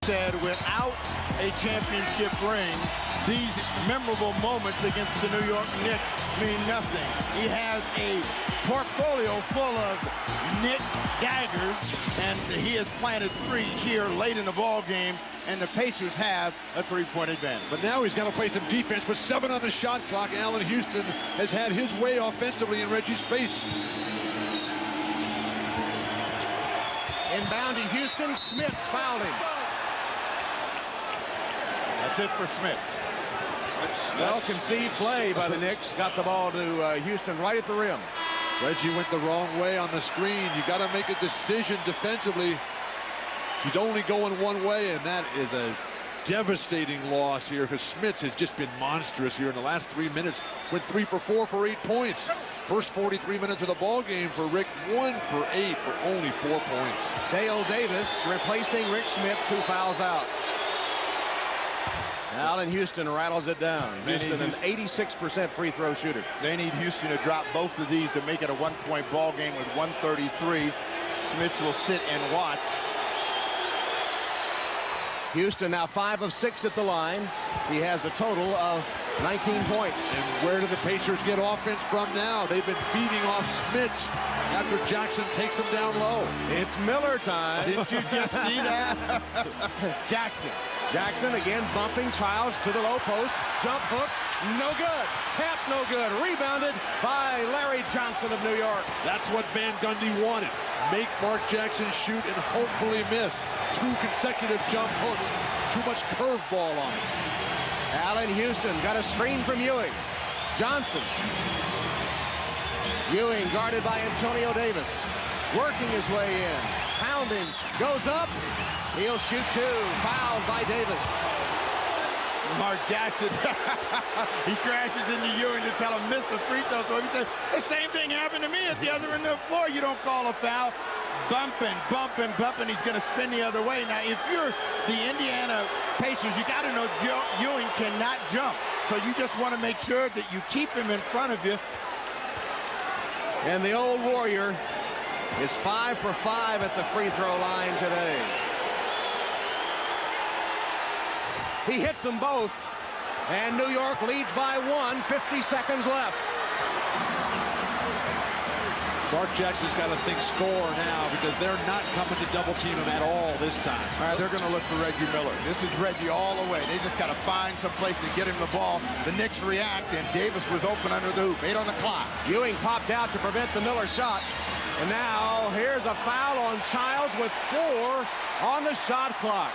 Said without a championship ring, these memorable moments against the New York Knicks mean nothing. He has a portfolio full of Knick daggers, and he has planted 3 here late in the ball game, and the Pacers have a 3-point advantage. But now he's got to play some defense with 7 on the shot clock. Allen Houston has had his way offensively in Reggie's face. Inbounding Houston, Smith fouled him. That's it for Smith. Well, concede play by the Knicks. Got the ball to Houston right at the rim. Reggie went the wrong way on the screen. You got to make a decision defensively. He's only going one way, and that is a devastating loss here because Smith has just been monstrous here in the last 3 minutes. Went 3 for 4 for 8 points. First 43 minutes of the ball game for Rick, 1 for 8 for only 4 points. Dale Davis replacing Rick Smith, who fouls out. Allen Houston rattles it down. Houston, an 86% free throw shooter. They need Houston to drop both of these to make it a 1-point ball game with 1:33. Smith will sit and watch. Houston now 5 of 6 at the line. He has a total of 19 points. And where do the Pacers get offense from now? They've been feeding off Smits after Jackson takes them down low. It's Miller time. Did you just see that? Jackson again bumping Childs to the low post. Jump hook, no good. Tap, no good. Rebounded by Larry Johnson of New York. That's what Van Gundy wanted. Make Mark Jackson shoot and hopefully miss. 2 consecutive jump hooks. Too much curveball on it. Allen Houston got a screen from Ewing. Johnson. Ewing guarded by Antonio Davis. Working his way in. Pounding. Goes up. He'll shoot 2. Fouled by Davis. Mark Jackson, he crashes into Ewing to tell him miss the free throw. So he says, the same thing happened to me at the other end of the floor. You don't call a foul. Bumping. He's going to spin the other way. Now, if you're the Indiana Pacers, you got to know Ewing cannot jump. So you just want to make sure that you keep him in front of you. And the old Warrior is 5 for 5 at the free throw line today. He hits them both, and New York leads by 1, 50 seconds left. Mark Jackson's got to think score now because they're not coming to double team him at all this time. All right, they're going to look for Reggie Miller. This is Reggie all the way. They just got to find some place to get him the ball. The Knicks react, and Davis was open under the hoop. 8 on the clock. Ewing popped out to prevent the Miller shot. And now here's a foul on Childs with 4 on the shot clock.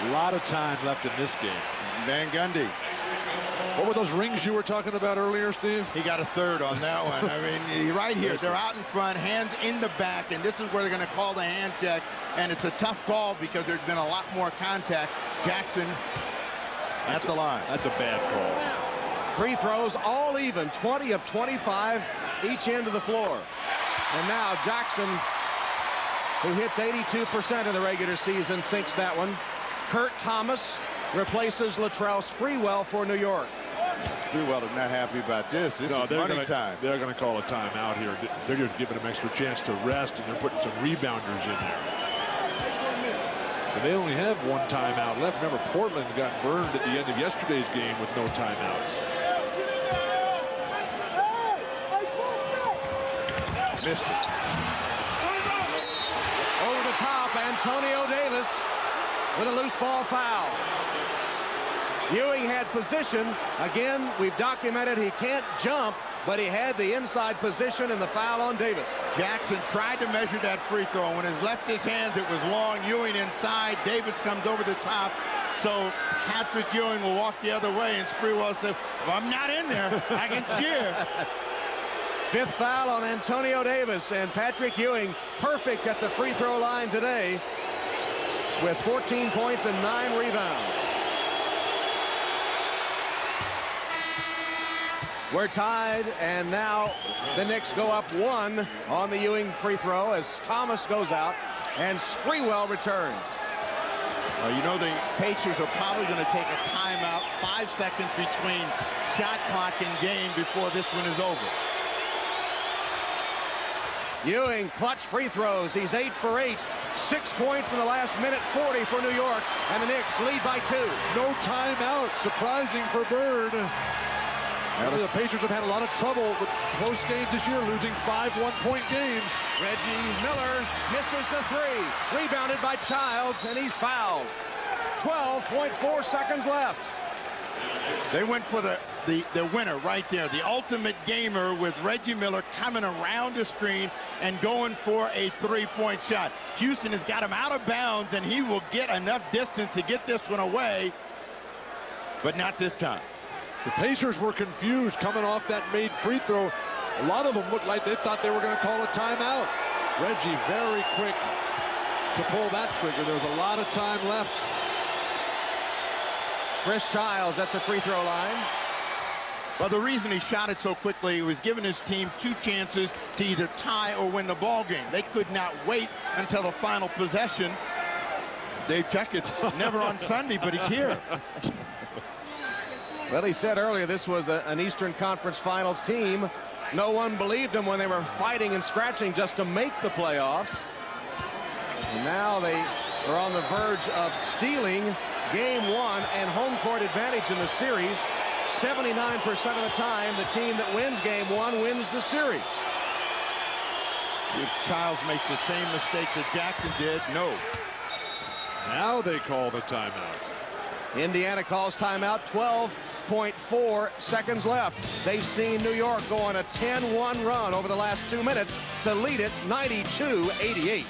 A lot of time left in this game. Van Gundy. What were those rings you were talking about earlier, Steve? He got a 3rd on that one. I mean, right here, they're out in front, hands in the back, and this is where they're going to call the hand check, and it's a tough call because there's been a lot more contact. Jackson at the line. That's a bad call. Free throws all even, 20 of 25 each end of the floor. And now Jackson, who hits 82% in the regular season, sinks that one. Kurt Thomas replaces Latrell Sprewell for New York. Sprewell is not happy about this. This is money time. They're going to call a timeout here. They're just giving him extra chance to rest, and they're putting some rebounders in there. But they only have 1 timeout left. Remember, Portland got burned at the end of yesterday's game with no timeouts. Missed it. Over the top, Antonio Davis with a loose ball foul. Ewing had position. Again, we've documented he can't jump, but he had the inside position and the foul on Davis. Jackson tried to measure that free throw. When it left his hands, it was long. Ewing inside. Davis comes over the top. So Patrick Ewing will walk the other way, and Sprewell says, if I'm not in there, I can cheer. 5th foul on Antonio Davis, and Patrick Ewing perfect at the free throw line today with 14 points and 9 rebounds. We're tied, and now the Knicks go up 1 on the Ewing free throw as Thomas goes out and Sprewell returns. You know, the Pacers are probably going to take a timeout, 5 seconds between shot clock and game before this one is over. Ewing, clutch free throws. He's 8 for 8. 6 points in the last minute 40 for New York. And the Knicks lead by 2. No timeout. Surprising for Bird. The Pacers have had a lot of trouble with close games this year, losing 5 one-point games. Reggie Miller misses the 3. Rebounded by Childs, and he's fouled. 12.4 seconds left. They went for the winner right there, the ultimate gamer, with Reggie Miller coming around the screen and going for a 3-point shot. Houston has got him out of bounds, and he will get enough distance to get this one away, but not this time. The Pacers were confused coming off that made free throw. A lot of them looked like they thought they were going to call a timeout. Reggie very quick to pull that trigger. There was a lot of time left. Chris Childs at the free throw line. Well, the reason he shot it so quickly, he was giving his team 2 chances to either tie or win the ball game. They could not wait until the final possession. Dave Checkett's never on Sunday, but he's here. Well, he said earlier this was an Eastern Conference Finals team. No one believed him when they were fighting and scratching just to make the playoffs. And now they are on the verge of stealing Game 1 and home court advantage in the series. 79% of the time, the team that wins Game 1 wins the series. If Childs makes the same mistake that Jackson did, no. Now they call the timeout. Indiana calls timeout. 12.4 seconds left. They've seen New York go on a 10-1 run over the last 2 minutes to lead it 92-88.